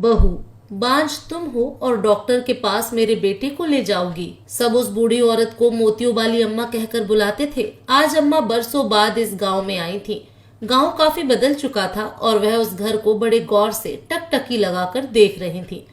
बहू, बांझ तुम हो और डॉक्टर के पास मेरे बेटे को ले जाओगी। सब उस बूढ़ी औरत को मोतियों वाली अम्मा कहकर बुलाते थे। आज अम्मा बरसों बाद इस गांव में आई थी। गांव काफी बदल चुका था और वह उस घर को बड़े गौर से टकटकी लगाकर देख रही थी,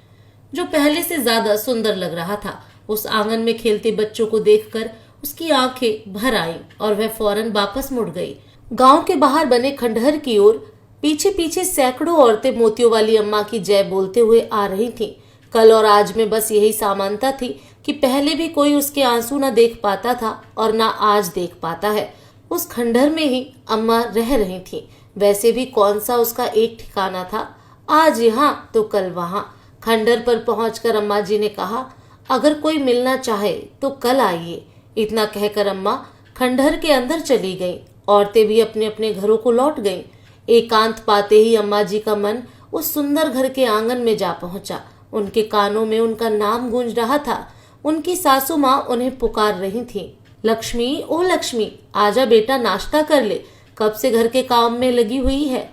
जो पहले से ज्यादा सुंदर लग रहा था। उस आंगन में खेलते बच्चों को देखकर उसकी आंखें भर आईं और वह फौरन वापस मुड़ गई। गांव के बाहर बने खंडहर की ओर पीछे पीछे सैकड़ों औरतें मोतियों वाली अम्मा की जय बोलते हुए आ रही थीं। कल और आज में बस यही समानता थी कि पहले भी कोई उसके आंसू न देख पाता था और न आज देख पाता है। उस खंडहर में ही अम्मा रह रही थीं। वैसे भी कौन सा उसका एक ठिकाना था, आज यहाँ तो कल वहाँ। खंडहर पर पहुंचकर अम्मा जी ने कहा, अगर कोई मिलना चाहे तो कल आइए। इतना कहकर अम्मा खंडहर के अंदर चली गईं। औरतें भी अपने अपने घरों को लौट गईं। एकांत पाते ही अम्मा जी का मन उस सुंदर घर के आंगन में जा पहुंचा। उनके कानों में उनका नाम गूंज रहा था। उनकी सासू माँ उन्हें पुकार रही थी, लक्ष्मी, ओ लक्ष्मी, आजा बेटा, नाश्ता कर ले, कब से घर के काम में लगी हुई है।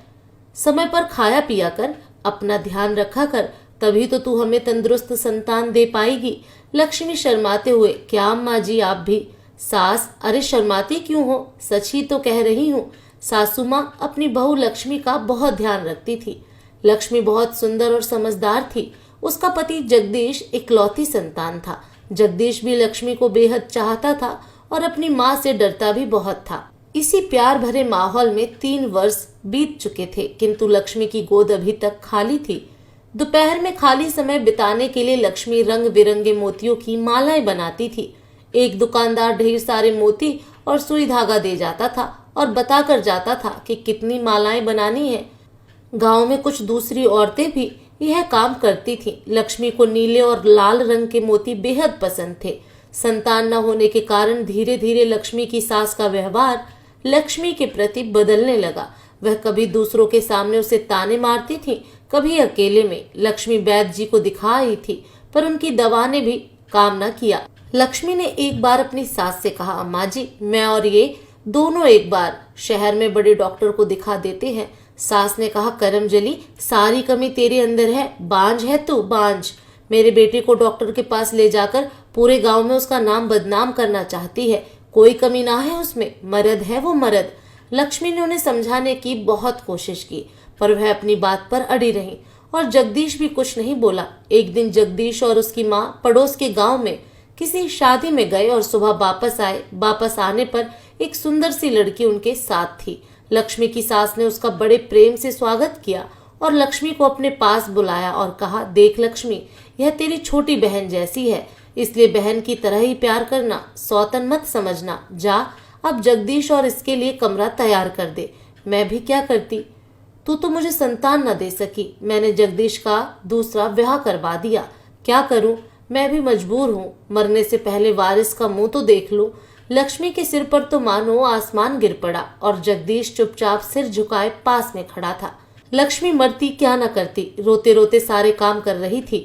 समय पर खाया पिया कर, अपना ध्यान रखा कर, तभी तो तू हमें तंदुरुस्त संतान दे पाएगी। लक्ष्मी शर्माते हुए, क्या अम्मा जी आप भी? सास, अरे शर्माती क्यों हो, सच ही तो कह रही हूँ। सासू माँ अपनी बहू लक्ष्मी का बहुत ध्यान रखती थी। लक्ष्मी बहुत सुंदर और समझदार थी। उसका पति जगदीश इकलौती संतान था। जगदीश भी लक्ष्मी को बेहद चाहता था और अपनी माँ से डरता भी बहुत था। इसी प्यार भरे माहौल में 3 वर्ष बीत चुके थे, किंतु लक्ष्मी की गोद अभी तक खाली थी। दोपहर में खाली समय बिताने के लिए लक्ष्मी रंग बिरंगे मोतियों की मालाएं बनाती थी। एक दुकानदार ढेर सारे मोती और सुई धागा दे जाता था और बताकर जाता था कि कितनी मालाएं बनानी है। गांव में कुछ दूसरी औरतें भी यह काम करती थीं। लक्ष्मी को नीले और लाल रंग के मोती बेहद पसंद थे। संतान न होने के कारण धीरे धीरे लक्ष्मी की सास का व्यवहार लक्ष्मी के प्रति बदलने लगा। वह कभी दूसरों के सामने उसे ताने मारती थी, कभी अकेले में। लक्ष्मी वैद्य जी को दिखा आई थी, पर उनकी दवा ने भी काम न किया। लक्ष्मी ने एक बार अपनी सास से कहा, अम्मा जी, मैं और ये दोनों एक बार शहर में बड़े डॉक्टर को दिखा देते हैं। सास ने कहा, करमजली, सारी कमी तेरे अंदर है, बांझ है तू, बांझ। मेरे बेटे को डॉक्टर के पास ले जाकर पूरे गांव में उसका नाम बदनाम करना चाहती है। कोई कमी ना है उसमें, मर्द है वो, मर्द। लक्ष्मी ने उन्हें समझाने की बहुत कोशिश की, पर वह अपनी बात पर अड़ी रही और जगदीश भी कुछ नहीं बोला। एक दिन जगदीश और उसकी माँ पड़ोस के गांव में किसी शादी में गए और सुबह वापस आए। वापस आने पर एक सुंदर सी लड़की उनके साथ थी। लक्ष्मी की सास ने उसका बड़े प्रेम से स्वागत किया और लक्ष्मी को अपने पास बुलाया और कहा, देख लक्ष्मी, यह तेरी छोटी बहन जैसी है, इसलिए बहन की तरह ही प्यार करना, सौतन मत समझना। जा, अब जगदीश और इसके लिए कमरा तैयार कर दे। मैं भी क्या करती, तू तो मुझे संतान न दे सकी। मैंने जगदीश का दूसरा ब्याह करवा दिया। क्या करूं, मैं भी मजबूर हूँ। मरने से पहले वारिस का मुंह तो देख लूं। लक्ष्मी के सिर पर तो मानो आसमान गिर पड़ा और जगदीश चुपचाप सिर झुकाए पास में खड़ा था। लक्ष्मी मरती क्या न करती, रोते रोते सारे काम कर रही थी,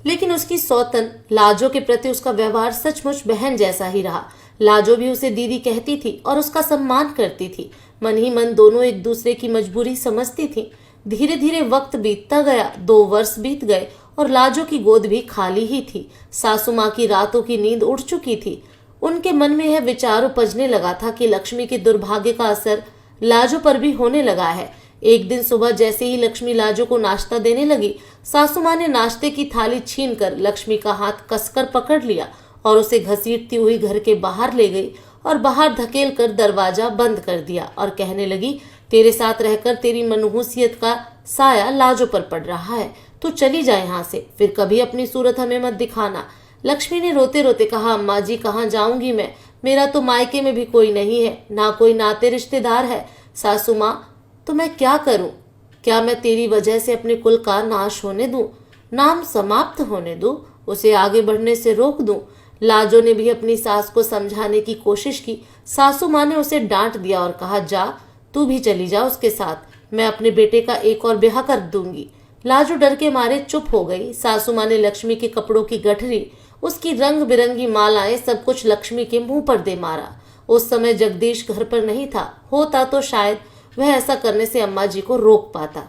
लेकिन उसकी सौतन लाजो के प्रति उसका व्यवहार सचमुच बहन जैसा ही रहा। लाजो भी उसे दीदी कहती थी और उसका सम्मान करती थी। मन ही मन दोनों एक दूसरे की मजबूरी समझती थी। धीरे धीरे वक्त बीतता गया। 2 वर्ष बीत गए और लाजो की गोद भी खाली ही थी। सासू माँ की रातों की नींद उड़ चुकी थी। उनके मन में यह विचार उपजने लगा था कि लक्ष्मी के दुर्भाग्य का असर लाजो पर भी होने लगा है। एक दिन सुबह जैसे ही लक्ष्मी लाजो को नाश्ता देने लगी, सासू माँ ने नाश्ते की थाली छीनकर लक्ष्मी का हाथ कसकर पकड़ लिया और उसे घसीटती हुई घर के बाहर ले गई और बाहर धकेल कर दरवाजा बंद कर दिया और कहने लगी, तेरे साथ रहकर तेरी मनहूसियत का साया लाजो पर पड़ रहा है, तू चली जा यहाँ से, फिर कभी अपनी सूरत हमें मत दिखाना। लक्ष्मी ने रोते रोते कहा, अम्मा जी, कहाँ जाऊंगी मैं? मेरा तो मायके में भी कोई नहीं है, ना कोई नाते रिश्तेदार है। सासू माँ, तो मैं क्या करूं? क्या मैं तेरी वजह से अपने कुल का नाश होने दूं, नाम समाप्त होने दूं, उसे आगे बढ़ने से रोक दूं? लाजो ने भी अपनी सास को समझाने की कोशिश की। सासू माँ ने उसे डांट दिया और कहा, जा, तू भी चली जा उसके साथ, मैं अपने बेटे का एक और ब्याह कर दूंगी। लाजो डर के मारे चुप हो गई। सासू माँ ने लक्ष्मी के कपड़ों की गठरी, उसकी रंग बिरंगी मालाएं, सब कुछ लक्ष्मी के मुंह पर दे मारा। उस समय जगदीश घर पर नहीं था, होता तो शायद वह ऐसा करने से अम्मा जी को रोक पाता।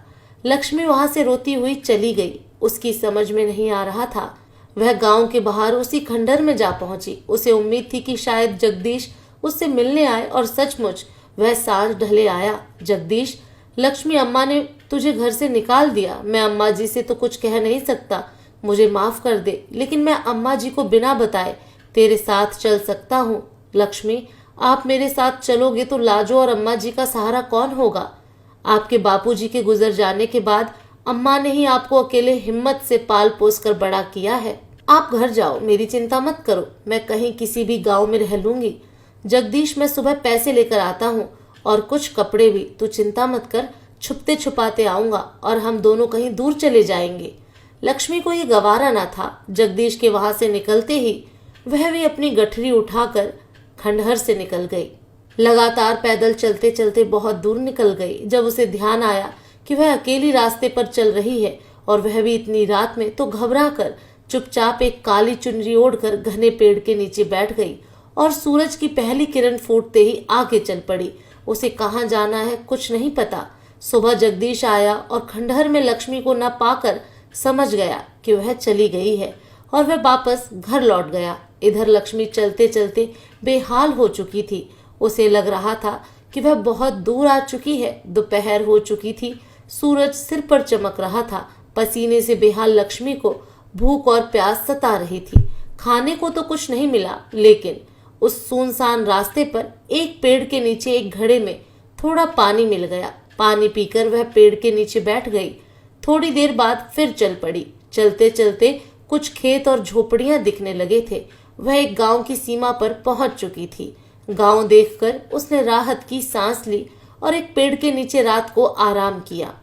लक्ष्मी वहां से रोती हुई चली गई। उसकी समझ में नहीं आ रहा था। वह गांव के बाहर उसी खंडहर में जा पहुंची। उसे उम्मीद थी कि शायद जगदीश उससे मिलने आए और सचमुच वह सांझ ढले आया। जगदीश, लक्ष्मी अम्मा ने तुझे घर से निकाल दिया। मैं अम्मा जी से तो कुछ कह नहीं सकता, मुझे माफ कर दे, लेकिन मैं अम्मा जी को बिना बताए तेरे साथ चल सकता हूँ। लक्ष्मी, आप मेरे साथ चलोगे तो लाजो और अम्मा जी का सहारा कौन होगा? आपके बापूजी के गुजर जाने के बाद अम्मा ने ही आपको अकेले हिम्मत से पाल पोस कर बड़ा किया है। आप घर जाओ, मेरी चिंता मत करो, मैं कहीं किसी भी गांव में रह लूंगी। जगदीश, मैं सुबह पैसे लेकर आता हूँ और कुछ कपड़े भी। तू चिंता मत कर, छुपते छुपाते आऊंगा और हम दोनों कहीं दूर चले जाएंगे। लक्ष्मी को ये गवारा न था। जगदीश के वहां से निकलते ही वह भी अपनी गठरी उठाकर खंडहर से निकल गई। लगातार पैदल चलते चलते बहुत दूर निकल गई। जब उसे ध्यान आया कि वह अकेली रास्ते पर चल रही है और वह भी इतनी रात में, तो घबरा कर चुपचाप एक काली चुनरी ओढ़कर घने पेड़ के नीचे बैठ गई और सूरज की पहली किरण फूटते ही आगे चल पड़ी। उसे कहाँ जाना है कुछ नहीं पता। सुबह जगदीश आया और खंडहर में लक्ष्मी को न पाकर समझ गया कि वह चली गई है और वह वापस घर लौट गया। इधर लक्ष्मी चलते चलते बेहाल हो चुकी थी। उसे लग रहा था कि वह बहुत दूर आ चुकी है। दोपहर हो चुकी थी, सूरज सिर पर चमक रहा था। पसीने से बेहाल लक्ष्मी को भूख और प्यास सता रही थी। खाने को तो कुछ नहीं मिला, लेकिन उस सुनसान रास्ते पर एक पेड़ के नीचे एक घड़े में थोड़ा पानी मिल गया। पानी पीकर वह पेड़ के नीचे बैठ गई। थोड़ी देर बाद फिर चल पड़ी। चलते चलते कुछ खेत और झोपड़ियां दिखने लगे थे। वह एक गांव की सीमा पर पहुंच चुकी थी। गांव देखकर उसने राहत की सांस ली और एक पेड़ के नीचे रात को आराम किया।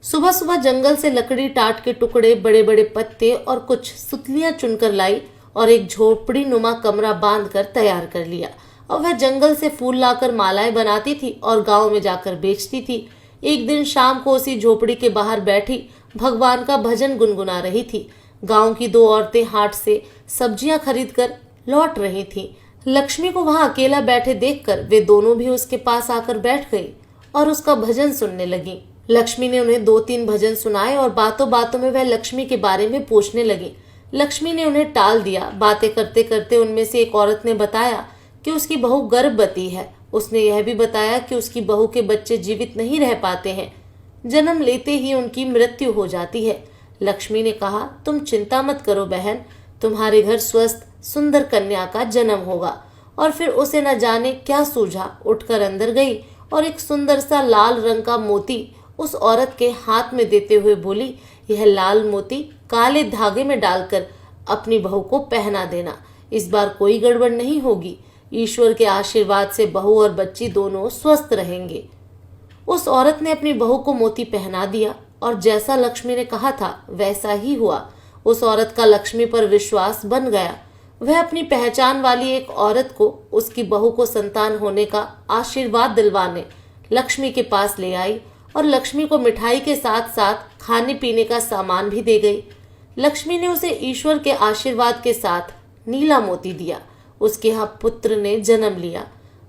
सुबह सुबह जंगल से लकड़ी, टाट के टुकड़े, बड़े बड़े पत्ते और कुछ सुतलियां चुनकर लाई और एक झोपड़ी नुमा कमरा बांधकर तैयार कर लिया। और वह जंगल से फूल लाकर मालाएं बनाती थी और गांव में जाकर बेचती थी। एक दिन शाम को उसी झोपड़ी के बाहर बैठी भगवान का भजन गुनगुना रही थी। गांव की दो औरतें हाट से सब्जियां खरीदकर लौट रही थीं। लक्ष्मी को वहां अकेला बैठे देखकर वे दोनों भी उसके पास आकर बैठ गई और उसका भजन सुनने लगी। लक्ष्मी ने उन्हें 2-3 भजन सुनाए और बातों बातों में वह लक्ष्मी के बारे में पूछने लगी। लक्ष्मी ने उन्हें टाल दिया। बातें करते करते उनमें से एक औरत ने बताया कि उसकी बहू गर्भवती है। उसने यह भी बताया कि उसकी बहू के बच्चे जीवित नहीं रह पाते हैं, जन्म लेते ही उनकी मृत्यु हो जाती है। लक्ष्मी ने कहा, तुम चिंता मत करो बहन, तुम्हारे घर स्वस्थ सुंदर कन्या का जन्म होगा। और फिर उसे न जाने क्या सूझा, उठकर अंदर गई और एक सुंदर सा लाल रंग का मोती उस औरत के हाथ में देते हुए बोली, यह लाल मोती काले धागे में डालकर अपनी बहू को पहना देना। इस बार कोई गड़बड़ नहीं होगी। ईश्वर के आशीर्वाद से बहू और बच्ची दोनों स्वस्थ रहेंगे। उस औरत ने अपनी बहू को मोती पहना दिया और जैसा लक्ष्मी ने कहा था वैसा ही हुआ। उस औरत का लक्ष्मी पर विश्वास बन गया। वह अपनी पहचान वाली एक औरत को उसकी बहू को संतान होने का आशीर्वाद दिलवाने लक्ष्मी के पास ले आई और लक्ष्मी को मिठाई के साथ साथ खाने पीने का सामान भी दे गई। लक्ष्मी ने उसे ईश्वर के आशीर्वाद के साथ नीला मोती दिया। उसके यहाँ पुत्र ने जन्म लिया।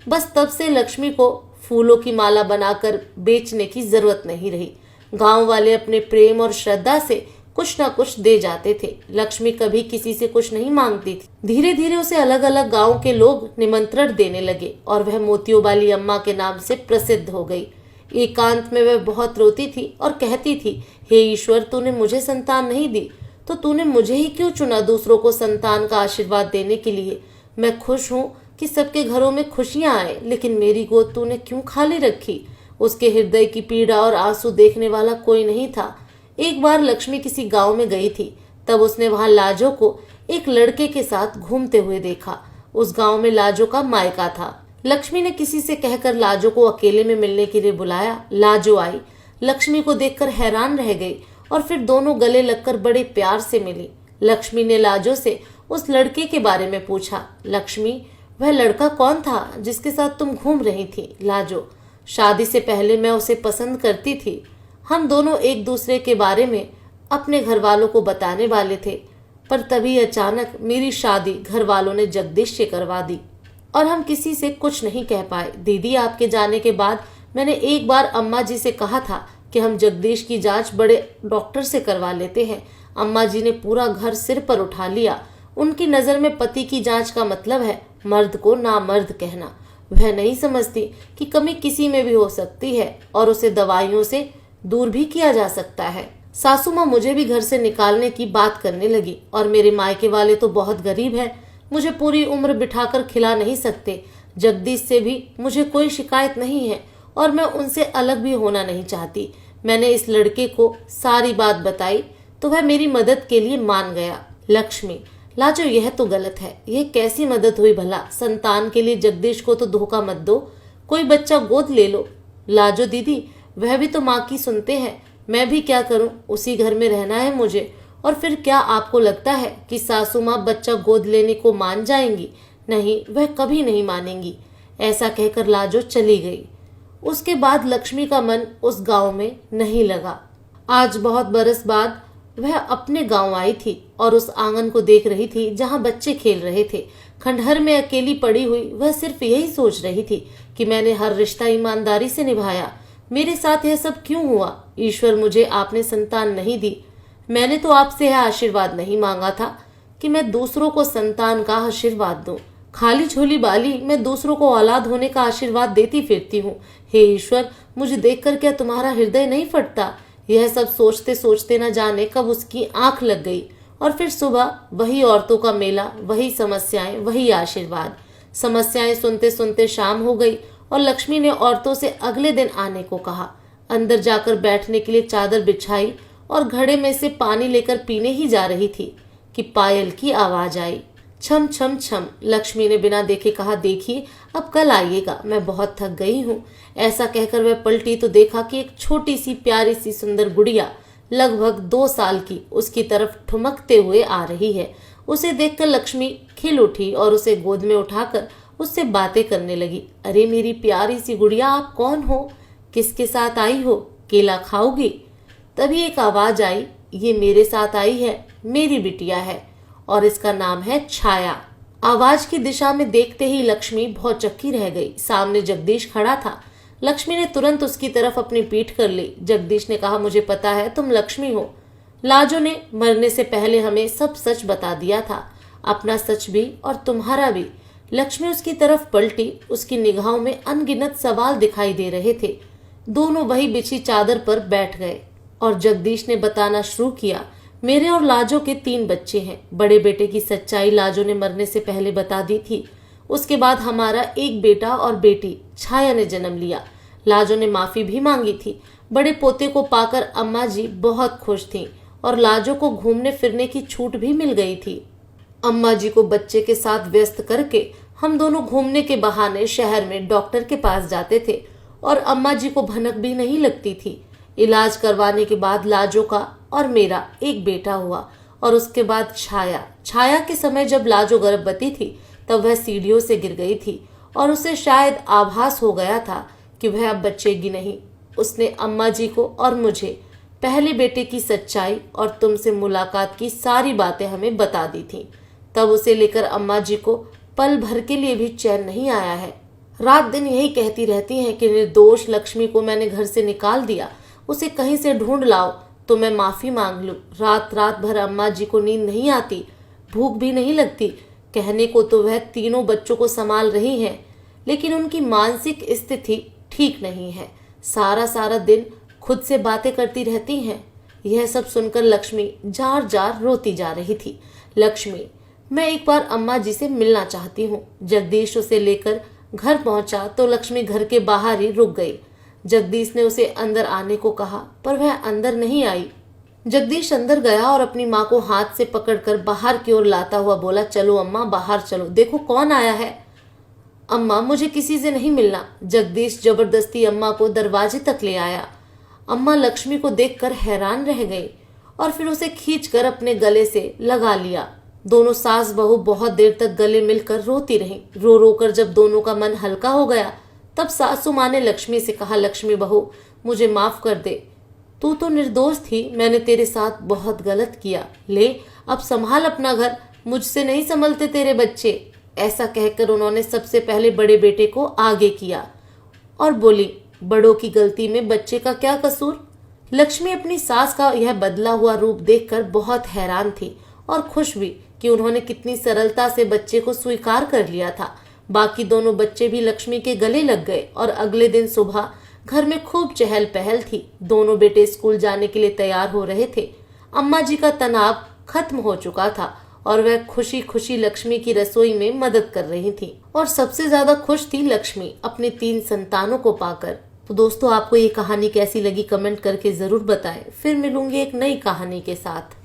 बस तब से लक्ष्मी को फूलों की माला बनाकर बेचने की जरूरत नहीं रही। गांव वाले अपने प्रेम और श्रद्धा से कुछ न कुछ दे जाते थे। लक्ष्मी कभी किसी से कुछ नहीं मांगती थी। धीरे धीरे उसे अलग अलग गांव के लोग निमंत्रण देने लगे और वह मोतियों वाली अम्मा के नाम से प्रसिद्ध हो गई। एकांत में वह बहुत रोती थी और कहती थी, हे ईश्वर, तूने मुझे संतान नहीं दी तो तूने मुझे ही क्यों चुना दूसरों को संतान का आशीर्वाद देने के लिए। मैं खुश हूँ कि सबके घरों में खुशियां आए, लेकिन मेरी गोद तूने क्यों खाली रखी। उसके हृदय की पीड़ा और आंसू देखने वाला कोई नहीं था। एक बार लक्ष्मी किसी गांव में गई थी। तब उसने वहां लाजो को एक लड़के के साथ घूमते हुए देखा। उस गांव में लाजो का मायका था। लक्ष्मी ने किसी से कहकर लाजो को अकेले में मिलने के लिए बुलाया। लाजो आई, लक्ष्मी को देखकर हैरान रह गई और फिर दोनों गले लगकर बड़े प्यार से मिली। लक्ष्मी ने लाजो से उस लड़के के बारे में पूछा। लक्ष्मी, वह लड़का कौन था जिसके साथ तुम घूम रही थी? लाजो, शादी से पहले मैं उसे पसंद करती थी। हम दोनों एक दूसरे के बारे में अपने घर वालों को बताने वाले थे, पर तभी अचानक मेरी शादी घर वालों ने जगदीश से करवा दी और हम किसी से कुछ नहीं कह पाए। दीदी, आपके जाने के बाद मैंने एक बार अम्मा जी से कहा था कि हम जगदीश की जांच बड़े डॉक्टर से करवा लेते हैं। अम्मा जी ने पूरा घर सिर पर उठा लिया। उनकी नजर में पति की जांच का मतलब है मर्द को नामर्द कहना। वह नहीं समझती कि कमी किसी में भी हो सकती है और उसे दवाइयों से दूर भी किया जा सकता है। सासू माँ मुझे भी घर से निकालने की बात करने लगी और मेरे मायके वाले तो बहुत गरीब है, मुझे पूरी उम्र बिठाकर खिला नहीं सकते। जगदीश से भी मुझे कोई शिकायत नहीं है और मैं उनसे अलग भी होना नहीं चाहती। मैंने इस लड़के को सारी बात बताई तो वह मेरी मदद के लिए मान गया। लक्ष्मी, लाजो यह तो गलत है। यह कैसी मदद हुई भला? संतान के लिए जगदीश को तो धोखा मत दो, कोई बच्चा गोद ले लो। लाजो दीदी, वह भी तो माँ की सुनते हैं। मैं भी क्या करूं, उसी घर में रहना है मुझे। और फिर क्या आपको लगता है कि सासू माँ बच्चा गोद लेने को मान जाएंगी? नहीं, वह कभी नहीं मानेंगी। ऐसा कहकर लाजो चली गई। उसके बाद लक्ष्मी का मन उस गांव में नहीं लगा। आज बहुत बरस बाद वह अपने गांव आई थी और उस आंगन को देख रही थी जहां बच्चे खेल रहे थे। खंडहर में अकेली पड़ी हुई वह सिर्फ यही सोच रही थी कि मैंने हर रिश्ता ईमानदारी से निभाया, मेरे साथ यह सब क्यों हुआ? ईश्वर, मुझे आपने संतान नहीं दी। मैंने तो आपसे यह आशीर्वाद नहीं मांगा था कि मैं दूसरों को संतान का आशीर्वाद दूं। खाली झोली बाली मैं दूसरों को औलाद होने का आशीर्वाद देती फिरती हूँ। हे ईश्वर, मुझे देखकर क्या तुम्हारा हृदय नहीं फटता? यह सब सोचते सोचते न जाने कब उसकी आंख लग गई और फिर सुबह वही औरतों का मेला, वही समस्याएं, वही आशीर्वाद। समस्याएं सुनते सुनते शाम हो गई और लक्ष्मी ने औरतों से अगले दिन आने को कहा। अंदर जाकर बैठने के लिए चादर बिछाई और घड़े में से पानी लेकर पीने ही जा रही थी कि पायल की आवाज आई। छम छम छम। लक्ष्मी ने बिना देखे कहा, देखिए अब कल आइएगा, मैं बहुत थक गई हूँ। ऐसा कहकर वह पलटी तो देखा कि एक छोटी सी प्यारी सी सुंदर गुड़िया लगभग 2 साल की उसकी तरफ ठुमकते हुए आ रही है। उसे देखकर लक्ष्मी खिल उठी और उसे गोद में उठाकर उससे बातें करने लगी। अरे मेरी प्यारी सी गुड़िया, आप कौन हो? किसके साथ आई हो? केला खाओगी? तभी एक आवाज आई, ये मेरे साथ आई है, मेरी बिटिया है और इसका नाम है छाया। आवाज की दिशा में देखते ही लक्ष्मी भौचक्की रह गई। सामने जगदीश खड़ा था। लक्ष्मी ने तुरंत उसकी तरफ अपनी पीठ कर ली। जगदीश ने कहा, मुझे पता है तुम लक्ष्मी हो। लाजो ने मरने से पहले हमें सब सच बता दिया था, अपना सच भी और तुम्हारा भी। लक्ष्मी उसकी तरफ पलटी। उसकी निगाहों में अनगिनत सवाल दिखाई दे रहे थे। दोनों वही बिछी चादर पर बैठ गए और जगदीश ने बताना शुरू किया, मेरे और लाजो के 3 बच्चे हैं। बड़े बेटे की सच्चाई लाजो ने मरने से पहले बता दी थी। उसके बाद हमारा एक बेटा और बेटी छाया ने जन्म लिया। लाजो ने माफी भी मांगी थी। बड़े पोते को पाकर अम्मा जी बहुत खुश थीं और लाजो को घूमने फिरने की छूट भी मिल गई थी। अम्मा जी को बच्चे के साथ व्यस्त करके हम दोनों घूमने के बहाने शहर में डॉक्टर के पास जाते थे और अम्मा जी को भनक भी नहीं लगती थी। इलाज करवाने के बाद लाजो का और मेरा एक बेटा हुआ और उसके बाद छाया के समय जब लाजो गर्भवती थी तब वह सीढ़ियों से गिर गई थी और उसे शायद आभास हो गया था कि वह अब बचेगी नहीं। उसने अम्मा जी को और मुझे पहले बेटे की सच्चाई और तुमसे मुलाकात की सारी बातें हमें बता दी थी। तब उसे लेकर अम्मा जी को पल भर के लिए भी चैन नहीं आया है। रात दिन यही कहती रहती हैं कि निर्दोष लक्ष्मी को मैंने घर से निकाल दिया, उसे कहीं से ढूंढ लाओ तो मैं माफी मांग लूं। रात रात भर अम्मा जी को नींद नहीं आती, भूख भी नहीं लगती। कहने को तो वह 3 बच्चों को संभाल रही हैं, लेकिन उनकी मानसिक स्थिति ठीक नहीं है। सारा दिन खुद से बातें करती रहती हैं। यह सब सुनकर लक्ष्मी जार जार रोती जा रही थी। लक्ष्मी, मैं एक बार अम्मा जी से मिलना चाहती हूँ। जगदीश उसे लेकर घर पहुंचा तो लक्ष्मी घर के बाहर ही रुक गई। जगदीश ने उसे अंदर आने को कहा पर वह अंदर नहीं आई। जगदीश अंदर गया और अपनी माँ को हाथ से पकड़कर बाहर की ओर लाता हुआ बोला, चलो अम्मा, बाहर चलो, देखो कौन आया है। अम्मा, मुझे किसी से नहीं मिलना। जगदीश जबरदस्ती अम्मा को दरवाजे तक ले आया। अम्मा लक्ष्मी को देखकर हैरान रह गई और फिर उसे खींचकर अपने गले से लगा लिया। दोनों सास बहू बहुत देर तक गले मिलकर रोती रहीं। रो रो कर जब दोनों का मन हल्का हो गया तब सासू माँ ने लक्ष्मी से कहा, लक्ष्मी बहू, मुझे माफ कर दे, तू तो निर्दोष थी, मैंने तेरे साथ बहुत गलत किया। ले अब संभाल अपना घर, मुझसे नहीं संभलते तेरे बच्चे। ऐसा कहकर उन्होंने सबसे पहले बड़े बेटे को आगे किया और बोली, बड़ों की गलती में बच्चे का क्या कसूर? लक्ष्मी अपनी सास का यह बदला हुआ रूप देखकर बहुत हैरान थी और खुश भी कि उन्होंने कितनी सरलता से बच्चे को स्वीकार कर लिया था। बाकी दोनों बच्चे भी लक्ष्मी के गले लग गए और अगले दिन सुबह घर में खूब चहल पहल थी। दोनों बेटे स्कूल जाने के लिए तैयार हो रहे थे। अम्मा जी का तनाव खत्म हो चुका था और वह खुशी खुशी लक्ष्मी की रसोई में मदद कर रही थी। और सबसे ज्यादा खुश थी लक्ष्मी अपने 3 संतानों को पाकर। तो दोस्तों, आपको ये कहानी कैसी लगी कमेंट करके जरूर बताएं। फिर मिलूंगी एक नई कहानी के साथ।